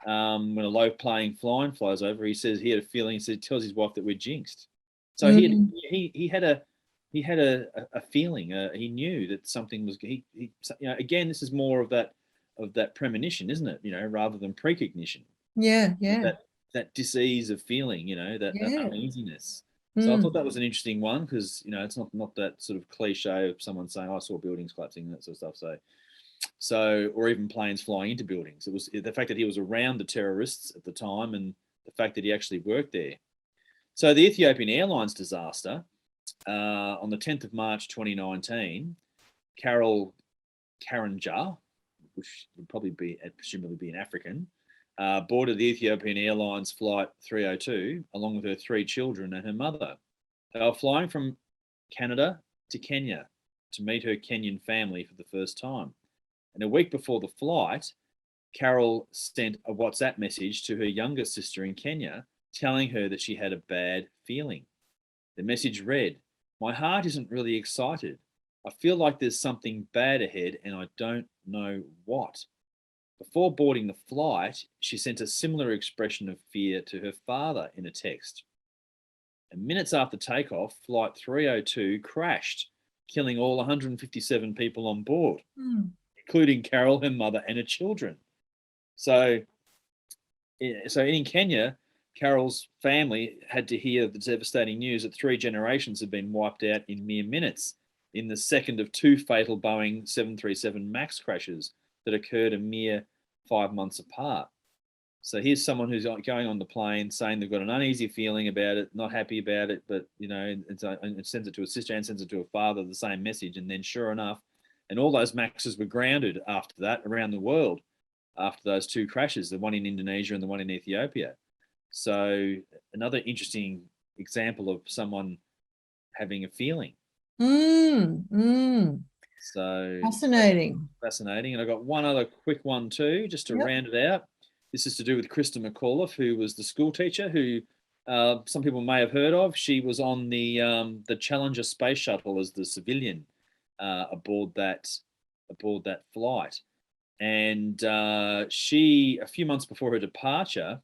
B: when a low-flying plane flies over, he says he had a feeling. He tells his wife that we're jinxed. So he had a feeling. He knew that something was. Again, this is more of that premonition, isn't it? Rather than precognition.
A: Yeah.
B: That dis-ease of feeling. That uneasiness. So I thought that was an interesting one, because it's not that sort of cliche of someone saying, "I saw buildings collapsing," and that sort of stuff. So, or even planes flying into buildings. It was the fact that he was around the terrorists at the time, and the fact that he actually worked there. So the Ethiopian Airlines disaster, on the 10th of March 2019, Carol Karanja, which would presumably be an African, boarded the Ethiopian Airlines flight 302 along with her 3 children and her mother. They were flying from Canada to Kenya to meet her Kenyan family for the first time. And a week before the flight, Carol sent a WhatsApp message to her younger sister in Kenya, telling her that she had a bad feeling. The message read, "My heart isn't really excited. I feel like there's something bad ahead and I don't know what." Before boarding the flight, she sent a similar expression of fear to her father in a text. And minutes after takeoff, Flight 302 crashed, killing all 157 people on board, including Carol, her mother, and her children. So in Kenya, Carol's family had to hear the devastating news that 3 generations had been wiped out in mere minutes in the second of 2 fatal Boeing 737 MAX crashes that occurred a mere 5 months apart. So here's someone who's going on the plane saying they've got an uneasy feeling about it, not happy about it, but and sends it to a sister and sends it to a father, the same message, and then sure enough, and all those Maxes were grounded after that around the world after those 2 crashes, the one in Indonesia and the one in Ethiopia. So another interesting example of someone having a feeling. So
A: Fascinating.
B: And I got one other quick one too, just to round it out. This is to do with Christa Mcauliffe, who was the school teacher who some people may have heard of. She was on the Challenger space shuttle as the civilian aboard that flight. And she, a few months before her departure,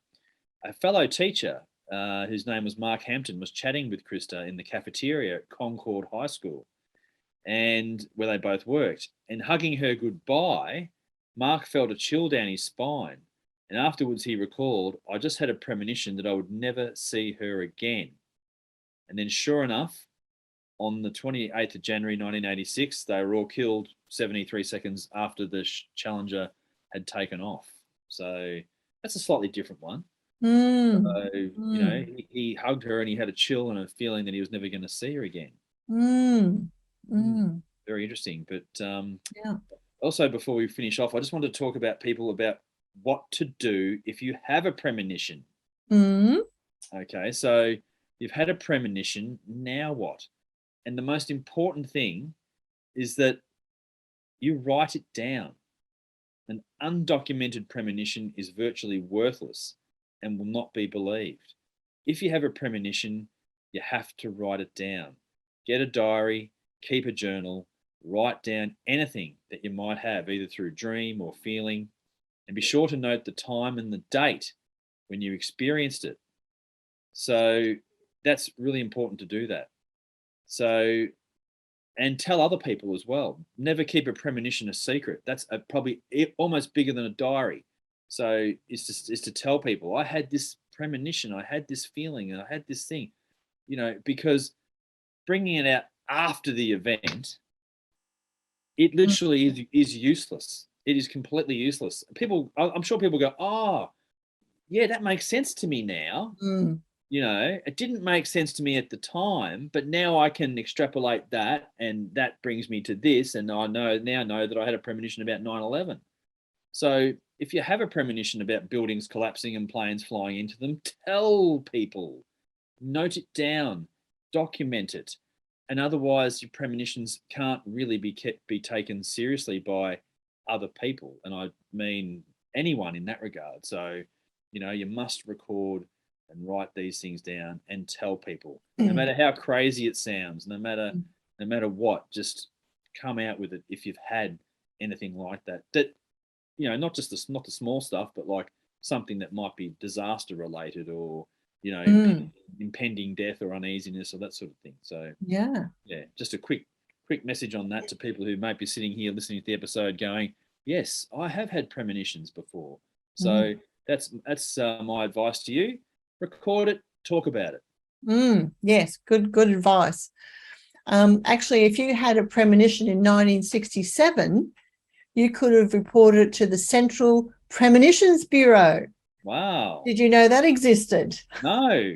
B: a fellow teacher whose name was Mark Hampton was chatting with Christa in the cafeteria at Concord High School, and where they both worked. And hugging her goodbye, Mark felt a chill down his spine. And afterwards he recalled, "I just had a premonition that I would never see her again." And then sure enough, on the 28th of January 1986, they were all killed 73 seconds after the Challenger had taken off. So that's a slightly different one. So, he hugged her and he had a chill and a feeling that he was never going to see her again. Very interesting. But also, before we finish off, I just wanted to talk about people about what to do if you have a premonition. Okay, so You've had a premonition. Now what? And the most important thing is that you write it down. An undocumented premonition is virtually worthless and will not be believed. If you have a premonition, you have to write it down. Get a diary, keep a journal, write down anything that you might have, either through dream or feeling, and be sure to note the time and the date when you experienced it. So that's really important to do that. So, and tell other people as well. Never keep a premonition a secret. That's probably almost bigger than a diary. So is to tell people, I had this premonition, I had this feeling, and I had this thing, because bringing it out after the event, it literally is useless. It is completely useless. I'm sure people go, oh, yeah, that makes sense to me now. It didn't make sense to me at the time, but now I can extrapolate that, and that brings me to this, and I now know that I had a premonition about 9/11. So if you have a premonition about buildings collapsing and planes flying into them, tell people, note it down, document it, and otherwise your premonitions can't really be taken seriously by other people, and I mean anyone in that regard. So you must record and write these things down and tell people, no matter how crazy it sounds, no matter what, just come out with it if you've had anything like that. That not the small stuff, but like something that might be disaster related, or impending death or uneasiness or that sort of thing. So yeah, just a quick message on that to people who might be sitting here listening to the episode going, yes, I have had premonitions before. So that's my advice to you. Record it, talk about it.
A: Yes, good advice. Actually, if you had a premonition in 1967, you could have reported it to the Central Premonitions Bureau.
B: Wow.
A: Did you know that existed?
B: No.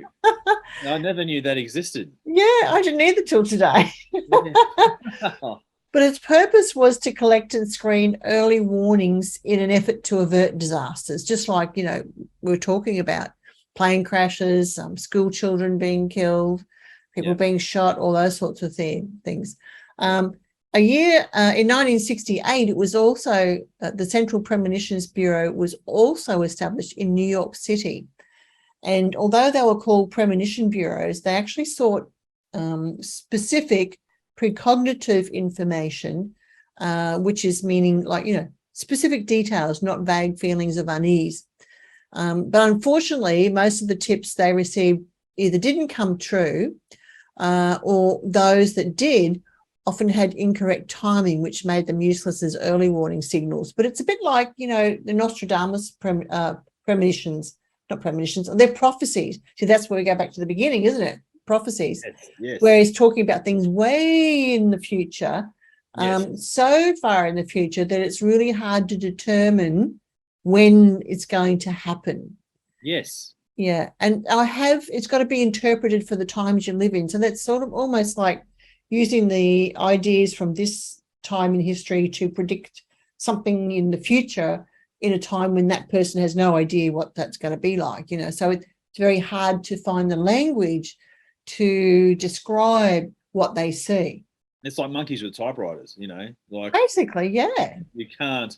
B: I never knew that existed.
A: Yeah, I didn't either till today.
B: Yeah.
A: But its purpose was to collect and screen early warnings in an effort to avert disasters, just like, we were talking about plane crashes, school children being killed, people being shot, all those sorts of things. A year in 1968, it was also the Central Premonitions Bureau was also established in New York City. And although they were called premonition bureaus, they actually sought specific precognitive information, which is meaning like, specific details, not vague feelings of unease. But unfortunately, most of the tips they received either didn't come true, or those that did often had incorrect timing, which made them useless as early warning signals. But it's a bit like, the Nostradamus premonitions, not premonitions, they're prophecies. So that's where we go back to the beginning, isn't it? Prophecies.
B: Yes.
A: Where he's talking about things way in the future, so far in the future that it's really hard to determine when it's going to happen.
B: Yes.
A: Yeah. And it's got to be interpreted for the times you live in. So that's sort of almost like using the ideas from this time in history to predict something in the future in a time when that person has no idea what that's going to be like, So it's very hard to find the language to describe what they see.
B: It's like monkeys with typewriters, like
A: basically, yeah.
B: You can't.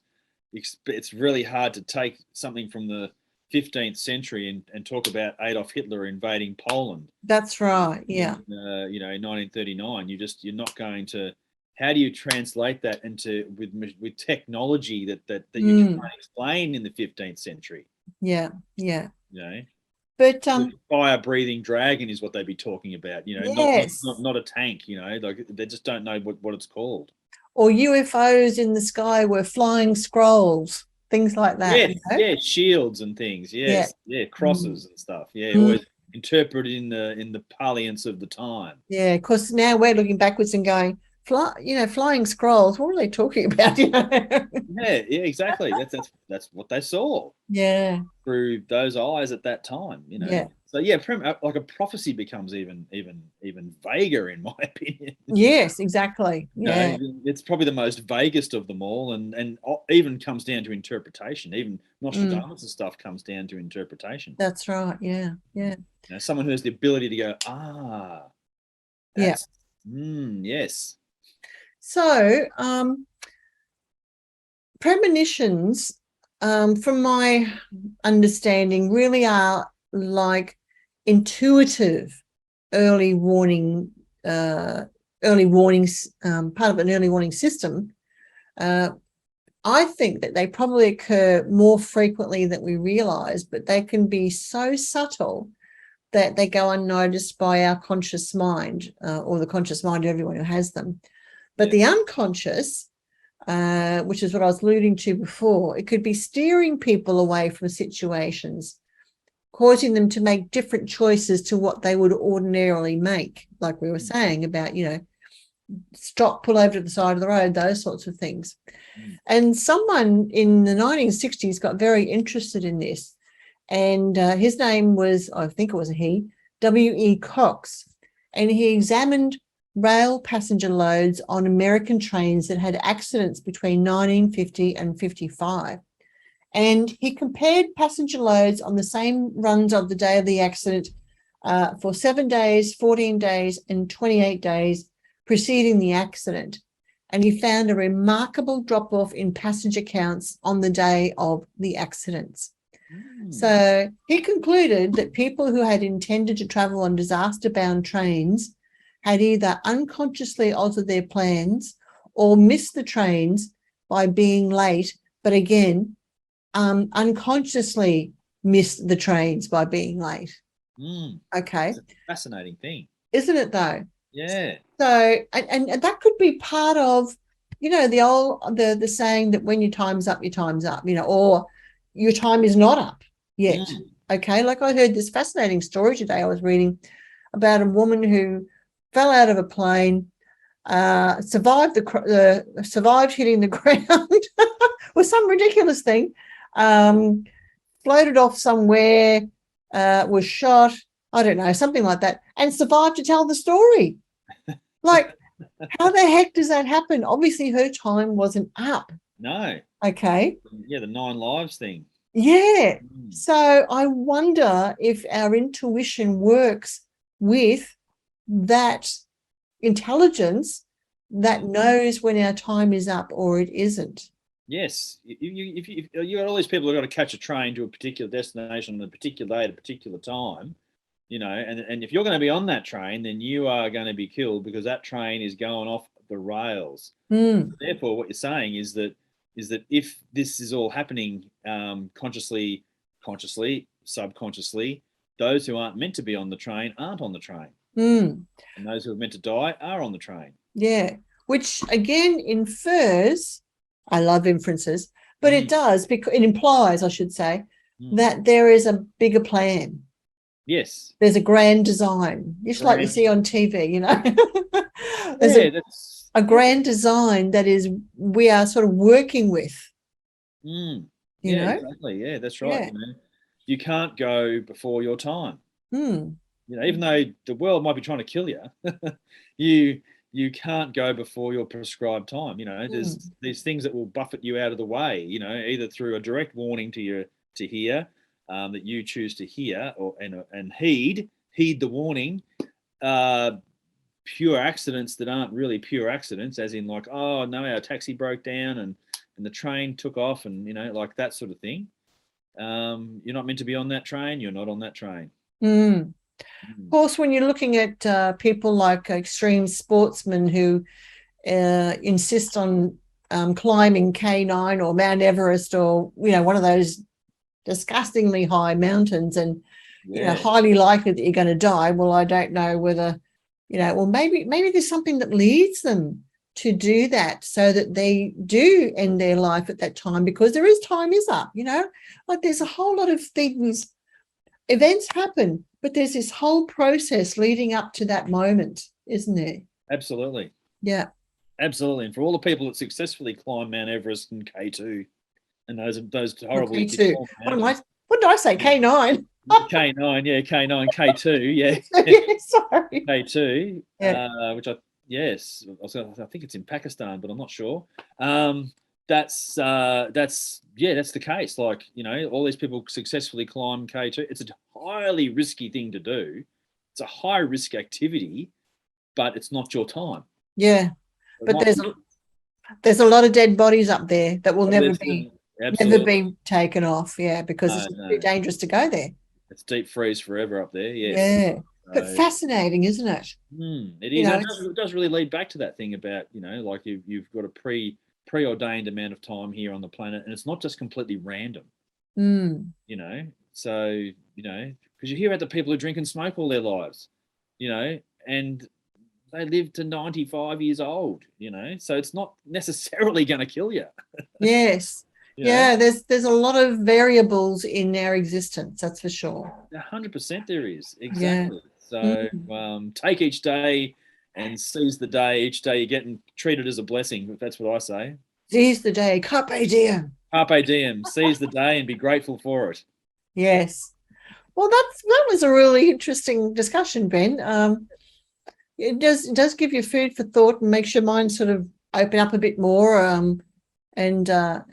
B: It's really hard to take something from the 15th century and talk about Adolf Hitler invading Poland.
A: That's right. Yeah.
B: In 1939, you're not going to. How do you translate that into with technology that you can't explain in the 15th century?
A: Yeah.
B: But fire-breathing dragon is what they'd be talking about.
A: Yes.
B: Not a tank. Like they just don't know what it's called.
A: Or UFOs in the sky were flying scrolls, things like that.
B: Yeah, shields and things. Yes, yeah, crosses and stuff. Yeah, always interpreted in the parlance of the time.
A: Yeah, because now we're looking backwards and going, flying scrolls. What were they talking about?
B: Yeah, exactly. That's what they saw.
A: Yeah.
B: Through those eyes at that time,
A: Yeah.
B: So yeah, like a prophecy becomes even vaguer, in my opinion.
A: Yes, exactly. Yeah.
B: It's probably the most vaguest of them all, and even comes down to interpretation. Even Nostradamus' stuff comes down to interpretation.
A: That's right. Yeah. Yeah.
B: Someone who has the ability to go, that's yes.
A: So, premonitions, from my understanding, really are like intuitive early warning, part of an early warning system. I think that they probably occur more frequently than we realize, but they can be so subtle that they go unnoticed by our conscious mind, or the conscious mind of everyone who has them. But the unconscious, which is what I was alluding to before, it could be steering people away from situations, causing them to make different choices to what they would ordinarily make, like we were saying about, stop, pull over to the side of the road, those sorts of things. And someone in the 1960s got very interested in this. And his name was, I think it was a he, W.E. Cox. And he examined rail passenger loads on American trains that had accidents between 1950 and 55. And he compared passenger loads on the same runs of the day of the accident for 7 days, 14 days, and 28 days preceding the accident. And he found a remarkable drop-off in passenger counts on the day of the accidents. So he concluded that people who had intended to travel on disaster-bound trains had either unconsciously altered their plans or missed the trains by being late, but again, unconsciously missed the trains by being late. Okay.
B: It's a fascinating thing.
A: Isn't it though?
B: Yeah.
A: So, and that could be part of, the saying that when your time's up, your time's up, or your time is not up yet. Okay. Like I heard this fascinating story today I was reading about a woman who fell out of a plane, survived hitting the ground with some ridiculous thing, floated off somewhere, was shot, I don't know, something like that, and survived to tell the story. Like, how the heck does that happen? Obviously, her time wasn't up.
B: No.
A: Okay.
B: Yeah, the 9 lives thing.
A: Yeah. So I wonder if our intuition works with that intelligence that knows when our time is up or it isn't.
B: Yes. If you got all these people who've got to catch a train to a particular destination on a particular day at a particular time, and if you're going to be on that train, then you are going to be killed because that train is going off the rails. Therefore, what you're saying is that if this is all happening consciously, subconsciously, those who aren't meant to be on the train aren't on the train. And those who are meant to die are on the train. Yeah.
A: Which again infers, I love inferences, but it does, because it implies, I should say, that there is a bigger plan.
B: Yes.
A: There's a grand design, just like you see on TV, There's a grand design that we are sort of working with.
B: You know? Exactly. Yeah, that's right.
A: Yeah.
B: You can't go before your time. Even though the world might be trying to kill you, you can't go before your prescribed time. There's these things that will buffet you out of the way, either through a direct warning to hear, that you choose to hear and heed the warning, pure accidents that aren't really pure accidents, as in like, oh no, our taxi broke down and the train took off, and like that sort of thing. You're not meant to be on that train. You're not on that train.
A: Of course, when you're looking at people like extreme sportsmen who insist on climbing K9 or Mount Everest or, one of those disgustingly high mountains, and, highly likely that you're going to die. Well, I don't know whether, maybe there's something that leads them to do that so that they do end their life at that time, because there is time is up, like there's a whole lot of things, events happen, but there's this whole process leading up to that moment, isn't there?
B: Absolutely.
A: Yeah.
B: Absolutely. And for all the people that successfully climb Mount Everest and K2 and those horribly
A: K2. What did I say? K9.
B: K9, yeah, K9, K2, yeah.
A: Yeah, sorry.
B: K2,
A: Yeah.
B: which I think it's in Pakistan, but I'm not sure. That's the case. Like, you know, all these people successfully climb K2. It's a highly risky thing to do. It's a high risk activity, but it's not your time.
A: Yeah. But there's a lot of dead bodies up there that will never be taken off. Yeah, because it's too dangerous to go there.
B: It's deep freeze forever up there. Yes.
A: Yeah. But fascinating, isn't it?
B: It is. It does really lead back to that thing about, you know, like you've got a preordained amount of time here on the planet, and it's not just completely random. You know, so, you know, because you hear about the people who drink and smoke all their lives, you know, and they live to 95 years old, you know, so it's not necessarily going to kill you.
A: Yes. Yeah, there's a lot of variables in our existence, that's for sure.
B: 100% there is. Exactly. Yeah. So take each day and seize the day. Each day you're getting treated as a blessing. That's what I say.
A: Seize the day. Carpe diem.
B: Carpe diem. Seize the day and be grateful for it.
A: Yes. Well, that was a really interesting discussion, Ben. It does give you food for thought and makes your mind sort of open up a bit more, and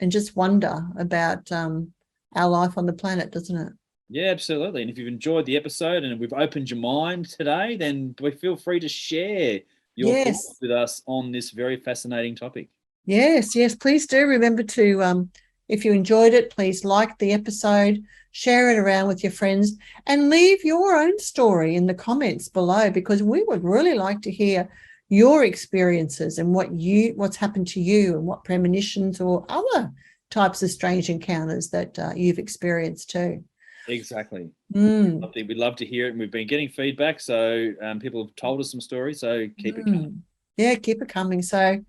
A: just wonder about our life on the planet, doesn't it?
B: Yeah, absolutely. And if you've enjoyed the episode and we've opened your mind today, then feel free to share your thoughts with us on this very fascinating topic. Yes,
A: please do. Remember to, if you enjoyed it, please like the episode, share it around with your friends, and leave your own story in the comments below, because we would really like to hear your experiences and what's happened to you and what premonitions or other types of strange encounters that you've experienced too.
B: Exactly. We'd love to hear it, and we've been getting feedback, so people have told us some stories, so keep it coming.
A: Yeah, keep it coming. So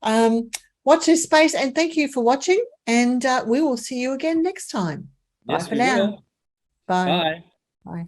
A: watch this space, and thank you for watching, and we will see you again next time. Bye for now. Bye.
B: Bye.